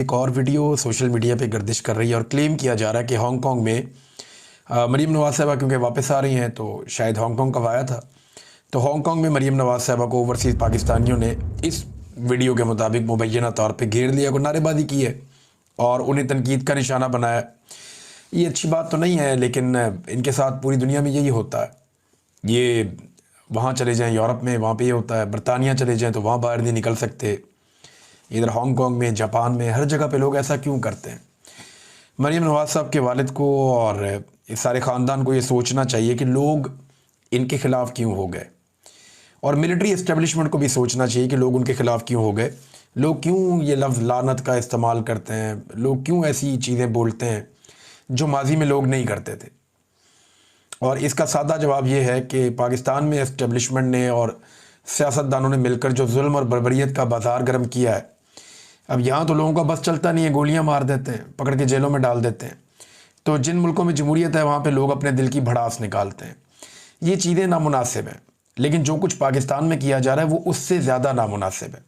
एक और video social media पे गर्दिश कर रही है और क्लेम किया जा रहा है कि हांगकांग में मरीम नवाज़ साहिबा क्योंकि वापस आ रही हैं तो शायद हांगकांग कब आया था। तो हांगकांग में मरीम नवाज़ साहिबा को ओवरसीज़ पाकिस्तानियों ने इस वीडियो के मुताबिक मुबैना तौर पे घेर लिया, को नारेबाजी की है और उन्हें तनकीद का निशाना बनाया। ये अच्छी बात तो नहीं है, लेकिन इनके साथ पूरी दुनिया में यही होता है। ये वहाँ चले जाएँ यूरोप में, वहाँ पे ये होता है। बरतानिया चले जाएँ तो वहाँ बाहर नहीं निकल सकते। इधर हांगकांग में, जापान में, हर जगह पे लोग ऐसा क्यों करते हैं? मरीम नवाज़ साहब के वालिद को और इस सारे ख़ानदान को ये सोचना चाहिए कि लोग इनके ख़िलाफ़ क्यों हो गए, और मिलिट्री इस्टेब्लिशमेंट को भी सोचना चाहिए कि लोग उनके ख़िलाफ़ क्यों हो गए। लोग क्यों ये लफ्ज़ लानत का इस्तेमाल करते हैं, लोग क्यों ऐसी चीज़ें बोलते हैं जो माजी में लोग नहीं करते थे। और इसका सादा जवाब ये है कि पाकिस्तान में इस्टेब्लिशमेंट ने और सियासतदानों ने मिलकर जो जुल्म और बर्बरियत का बाजार गर्म किया है, अब यहाँ तो लोगों का बस चलता नहीं है, गोलियां मार देते हैं, पकड़ के जेलों में डाल देते हैं। तो जिन मुल्कों में जमहूरियत है वहाँ पे लोग अपने दिल की भड़ास निकालते हैं। ये चीज़ें नामुनासिब हैं, लेकिन जो कुछ पाकिस्तान में किया जा रहा है वो उससे ज़्यादा नामुनासिब है।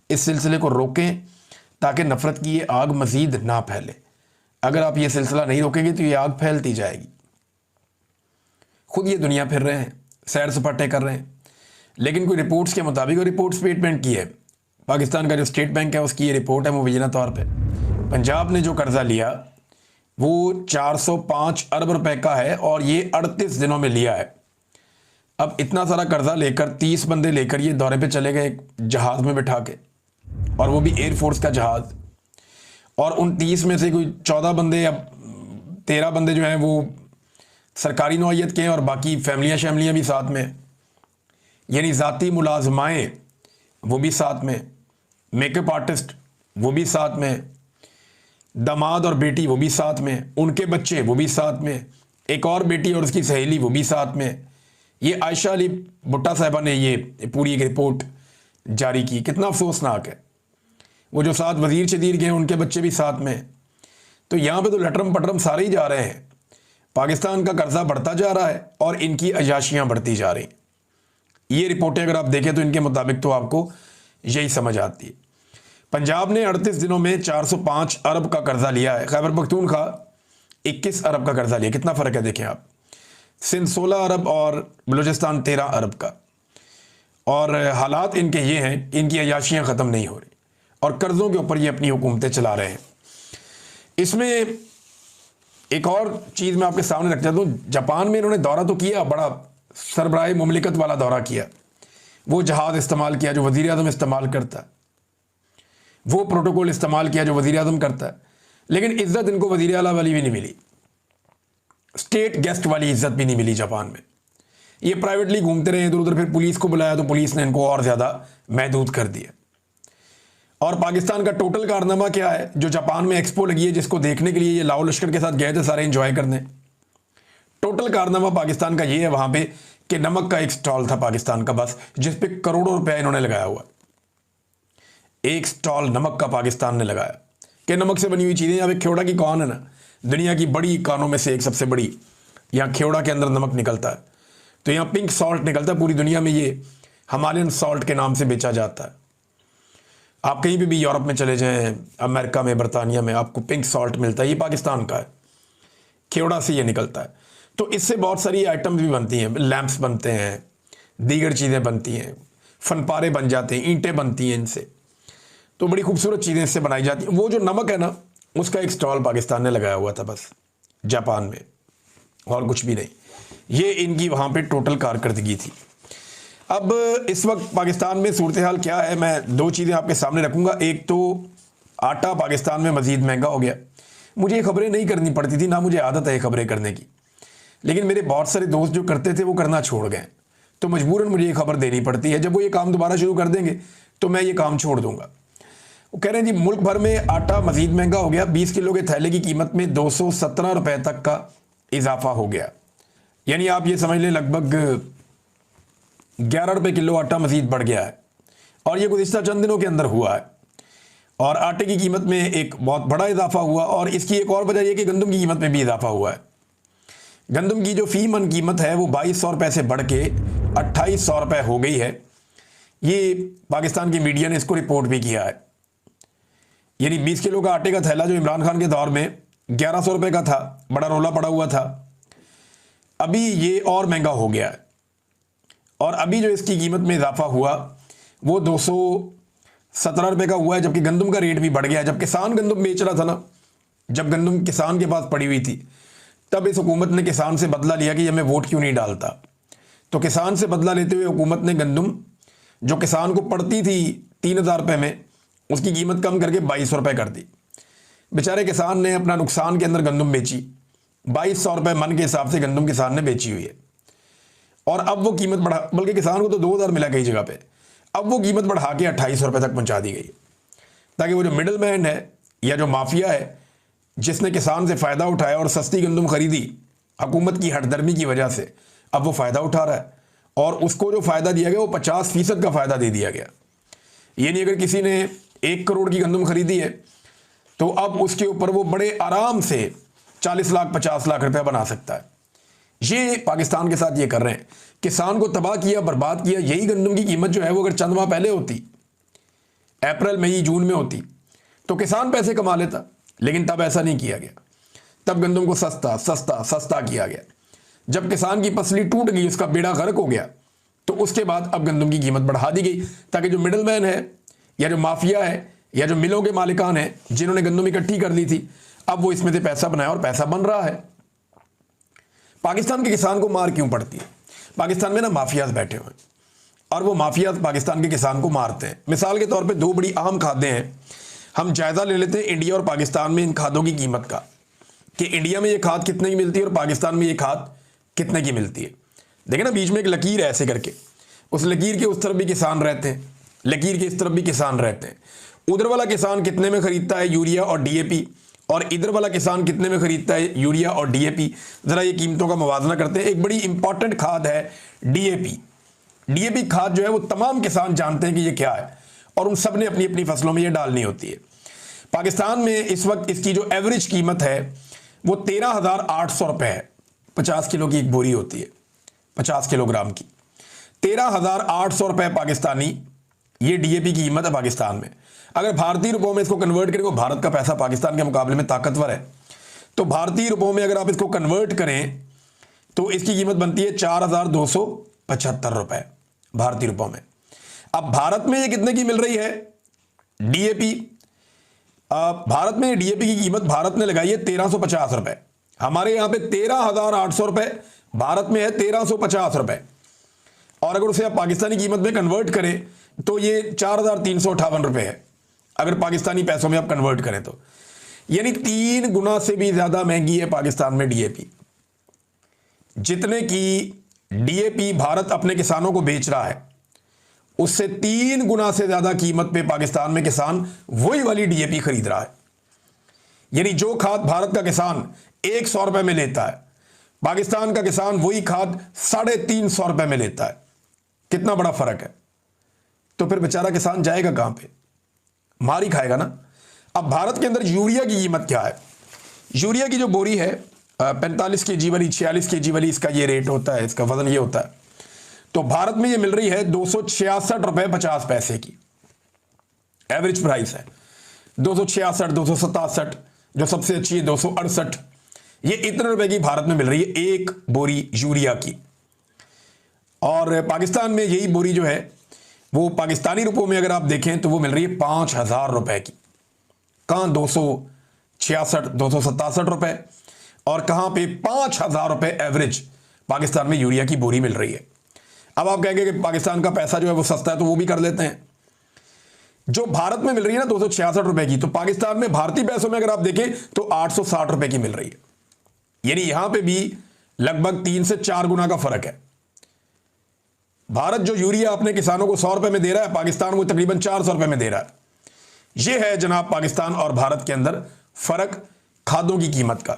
इस सिलसिले को रोकें ताकि नफ़रत की ये आग मज़ीद ना फैले। अगर आप ये सिलसिला नहीं रोकेंगे तो ये आग फैलती जाएगी। खुद ये दुनिया फिर रहे हैं, सैर सपाटे कर रहे हैं, लेकिन कोई रिपोर्ट्स के मुताबिक, और रिपोर्ट स्टेटमेंट की है पाकिस्तान का जो स्टेट बैंक है उसकी ये रिपोर्ट है मुबैना तौर पे, पंजाब ने जो कर्जा लिया वो 405 अरब रुपए का है और ये 38 दिनों में लिया है। अब इतना सारा कर्जा लेकर 30 बंदे लेकर ये दौरे पे चले गए जहाज में बिठा के, और वो भी एयरफोर्स का जहाज। और उन 30 में से कोई 14 बंदे या 13 बंदे जो हैं वो सरकारी नौइयत के हैं और बाकी फैमिलियाँ शैमिलियाँ भी साथ में, यानी ज़ाती मुलाजमाएँ वो भी साथ में, मेकअप आर्टिस्ट वो भी साथ में, दामाद और बेटी वो भी साथ में, उनके बच्चे वो भी साथ में, एक और बेटी और उसकी सहेली वो भी साथ में। ये आयशा अली भुट्टा साहिबा ने ये पूरी एक रिपोर्ट जारी की। कितना अफसोसनाक है। वो जो साथ वजीर शदीर गए उनके बच्चे भी साथ में। तो यहाँ पे तो लटरम पटरम सारे ही जा रहे हैं। पाकिस्तान का कर्जा बढ़ता जा रहा है और इनकी अयाशियाँ बढ़ती जा रही हैं। ये रिपोर्टें अगर आप देखें तो इनके मुताबिक तो आपको यही समझ आती है। पंजाब ने 38 दिनों में 405 अरब का कर्जा लिया है। खैबर पख्तूनख्वा 21 अरब का कर्जा लिया। कितना फ़र्क है देखें आप। सिंध 16 अरब और बलूचिस्तान 13 अरब का। और हालात इनके ये हैं कि इनकी अयाशियाँ ख़त्म नहीं हो रही और कर्ज़ों के ऊपर ये अपनी हुकूमतें चला रहे हैं। इसमें एक और चीज़ मैं आपके सामने रख जाता हूँ। जापान में इन्होंने दौरा तो किया, बड़ा सरबराह मुमलिकत वाला दौरा किया, वो जहाज़ इस्तेमाल किया जो वज़ीर आज़म इस्तेमाल करता है, वो प्रोटोकॉल इस्तेमाल किया जो वज़ीर आज़म करता है, लेकिन इज़्ज़त इनको वज़ीर आला वाली भी नहीं मिली, स्टेट गेस्ट वाली इज़्ज़त भी नहीं मिली जापान में। ये प्राइवेटली घूमते रहे इधर उधर, फिर पुलिस को बुलाया तो पुलिस ने इनको और ज़्यादा महदूद कर दिया। और पाकिस्तान का टोटल कारनामा क्या है? जो जापान में एक्सपो लगी है जिसको देखने के लिए ये लाओ लश्कर के साथ गए थे सारे एंजॉय करने, टोटल कारनामा पाकिस्तान का ये है वहां पे कि नमक का एक स्टॉल था पाकिस्तान का बस, जिस पे करोड़ों रुपए इन्होंने लगाया हुआ। एक स्टॉल नमक का पाकिस्तान ने लगाया कि नमक से बनी हुई चीजें। यहाँ पे खेवड़ा की कौन है ना, दुनिया की बड़ी कानों में से एक सबसे बड़ी, यहाँ खेवड़ा के अंदर नमक निकलता है। तो यहाँ पिंक सॉल्ट निकलता है, पूरी दुनिया में ये हिमालयन सॉल्ट के नाम से बेचा जाता है। आप कहीं भी यूरोप में चले जाएं, अमेरिका में, बरतानिया में, आपको पिंक सॉल्ट मिलता है। ये पाकिस्तान का है, खेवड़ा से ये निकलता है। तो इससे बहुत सारी आइटम्स भी बनती हैं, लैंप्स बनते हैं, दीगर चीज़ें बनती हैं, फनपारे बन जाते हैं, ईंटें बनती हैं इनसे। तो बड़ी खूबसूरत चीज़ें इससे बनाई जाती हैं। वो जो नमक है ना, उसका एक स्टॉल पाकिस्तान ने लगाया हुआ था बस जापान में, और कुछ भी नहीं। ये इनकी वहाँ पे टोटल कारकर्दगी थी। अब इस वक्त पाकिस्तान में सूरत हाल क्या है, मैं दो चीज़ें आपके सामने रखूँगा। एक तो आटा पाकिस्तान में मज़ीद महंगा हो गया। मुझे ये खबरें नहीं करनी पड़ती थी, ना मुझे आदत है खबरें करने की, लेकिन मेरे बहुत सारे दोस्त जो करते थे वो करना छोड़ गए, तो मजबूरन मुझे ये खबर देनी पड़ती है। जब वो ये काम दोबारा शुरू कर देंगे तो मैं ये काम छोड़ दूंगा। वो कह रहे हैं जी मुल्क भर में आटा मजीद महंगा हो गया, 20 किलो के थैले की कीमत में 217 रुपए तक का इजाफा हो गया। यानी आप ये समझ लें लगभग 11 रुपए किलो आटा मजीद बढ़ गया है, और ये गुज़िश्ता चंद दिनों के अंदर हुआ है। और आटे की कीमत में एक बहुत बड़ा इजाफा हुआ, और इसकी एक और वजह यह कि गंदम की कीमत में भी इजाफा हुआ है। गंदम की जो फी मन कीमत है वो 2200 रुपये से बढ़ के 2800 रुपये हो गई है। ये पाकिस्तान की मीडिया ने इसको रिपोर्ट भी किया है। यानी 20 किलो का आटे का थैला जो इमरान खान के दौर में 1100 रुपये का था, बड़ा रोला पड़ा हुआ था, अभी ये और महंगा हो गया है। और अभी जो इसकी कीमत में इजाफा हुआ वो 217 रुपये का हुआ है, जबकि गंदम का रेट भी बढ़ गया है। जब किसान गंदम बेच रहा था ना, जब गंदम किसान के पास पड़ी हुई थी, तब इस हुकूमत ने किसान से बदला लिया कि हमें वोट क्यों नहीं डालता। तो किसान से बदला लेते हुए हुकूमत ने गंदम जो किसान को पड़ती थी 3000 रुपये में, उसकी कीमत कम करके 2200 रुपये कर दी। बेचारे किसान ने अपना नुकसान के अंदर गंदम बेची, 2200 रुपये मन के हिसाब से गंदम किसान ने बेची हुई है। और अब वो कीमत बढ़ा, बल्कि किसान को तो 2000 मिला कई जगह पे, अब वो कीमत बढ़ा के 2800 रुपये तक पहुंचा दी गई, ताकि वो जो मिडल मैन है या जो माफिया है जिसने किसान से फ़ायदा उठाया और सस्ती गंदम खरीदी हुकूमत की हठधर्मी की वजह से, अब वो फ़ायदा उठा रहा है। और उसको जो फ़ायदा दिया गया वो 50% का फ़ायदा दे दिया गया। यानी अगर किसी ने 1 करोड़ की गंदम खरीदी है तो अब उसके ऊपर वो बड़े आराम से 40 लाख 50 लाख रुपया बना सकता है। ये पाकिस्तान के साथ ये कर रहे हैं, किसान को तबाह किया, बर्बाद किया। यही गंदम की कीमत जो है वो अगर चंद माह पहले होती, अप्रैल मई जून में होती, तो किसान पैसे कमा लेता, लेकिन तब ऐसा नहीं किया गया। तब गंदम को सस्ता सस्ता सस्ता किया गया। जब किसान की पसली टूट गई, उसका बेड़ा गर्क हो गया, तो उसके बाद अब गंदम की कीमत बढ़ा दी गई, ताकि जो मिडल मैन है या जो माफिया है या जो मिलों के मालिकान हैं जिन्होंने गंदम इकट्ठी कर ली थी, अब वो इसमें से पैसा बनाया और पैसा बन रहा है। पाकिस्तान के किसान को मार क्यों पड़ती है? पाकिस्तान में ना माफियाज बैठे हुए हैं और वो माफियाज पाकिस्तान के किसान को मारते हैं। मिसाल के तौर पे 2 बड़ी अहम खादें हैं, हम जायज़ा ले लेते हैं इंडिया और पाकिस्तान में इन खादों की कीमत का, कि इंडिया में ये खाद कितने की मिलती है और पाकिस्तान में ये खाद कितने की मिलती है। देखिए ना, बीच में एक लकीर है ऐसे करके, उस लकीर के उस तरफ भी किसान रहते हैं, लकीर के इस तरफ भी किसान रहते हैं। उधर वाला किसान कितने में खरीदता है यूरिया और डीएपी, और इधर वाला किसान कितने में खरीदता है यूरिया और डीएपी। ज़रा ये कीमतों का मुवाजना करते हैं। एक बड़ी इंपॉर्टेंट खाद है डीएपी। डीएपी खाद जो है वो तमाम किसान जानते हैं कि ये क्या है, और उन सब ने अपनी अपनी फसलों में ये डालनी होती है। पाकिस्तान में इस वक्त इसकी जो एवरेज कीमत है वो 13,800 रुपये है। 50 किलो की एक बोरी होती है, 50 किलोग्राम की, 13,800 रुपये पाकिस्तानी ये डीएपी की कीमत है पाकिस्तान में। अगर भारतीय रुपयों में इसको कन्वर्ट करें, वो भारत का पैसा पाकिस्तान के मुकाबले में ताकतवर है, तो भारतीय रुपयों में अगर आप इसको कन्वर्ट करें तो इसकी कीमत बनती है 4,275 रुपये भारतीय रुपयों में। अब भारत में ये कितने की मिल रही है डीएपी? भारत में डीएपी की कीमत भारत ने लगाई है 1350 रुपये। हमारे यहाँ पे 13,800 रुपये, भारत में है 1350 रुपये। और अगर उसे आप पाकिस्तानी कीमत में कन्वर्ट करें तो ये 4,358 रुपये है, अगर पाकिस्तानी पैसों में आप कन्वर्ट करें तो। यानी 3 गुना से भी ज़्यादा महंगी है पाकिस्तान में डीएपी। जितने की डीएपी भारत अपने किसानों को बेच रहा है, उससे 3 गुना से ज़्यादा कीमत पे पाकिस्तान में किसान वही वाली डीएपी खरीद रहा है। यानी जो खाद भारत का किसान 100 रुपये में लेता है, पाकिस्तान का किसान वही खाद 350 रुपये में लेता है। कितना बड़ा फर्क है। तो फिर बेचारा किसान जाएगा कहां पे? मार ही खाएगा ना। अब भारत के अंदर यूरिया की कीमत क्या है? यूरिया की जो बोरी है 45 केजी वाली, 46 केजी वाली, इसका ये रेट होता है, इसका वजन ये होता है। तो भारत में ये मिल रही है 266 रुपये 50 पैसे की एवरेज प्राइस है। 266, 267, जो सबसे अच्छी है 268, ये इतने रुपए की भारत में मिल रही है एक बोरी यूरिया की। और पाकिस्तान में यही बोरी जो है वो पाकिस्तानी रुपयों में अगर आप देखें तो वो मिल रही है 5,000 रुपए की। कहाँ 266, 267 रुपए, और कहाँ पे 5,000 रुपए एवरेज पाकिस्तान में यूरिया की बोरी मिल रही है। अब आप कहेंगे कि पाकिस्तान का पैसा जो है वो सस्ता है, तो वो भी कर लेते हैं। जो भारत में मिल रही है ना 266 रुपए की, तो पाकिस्तान में भारतीय पैसों में अगर आप देखें तो 860 रुपए की मिल रही है। यानी यहां पे भी लगभग 3 से 4 गुना का फर्क है। भारत जो यूरिया अपने किसानों को 100 रुपए में दे रहा है, पाकिस्तान को तकरीबन 400 रुपए में दे रहा है। यह है जनाब पाकिस्तान और भारत के अंदर फर्क खादों की कीमत का।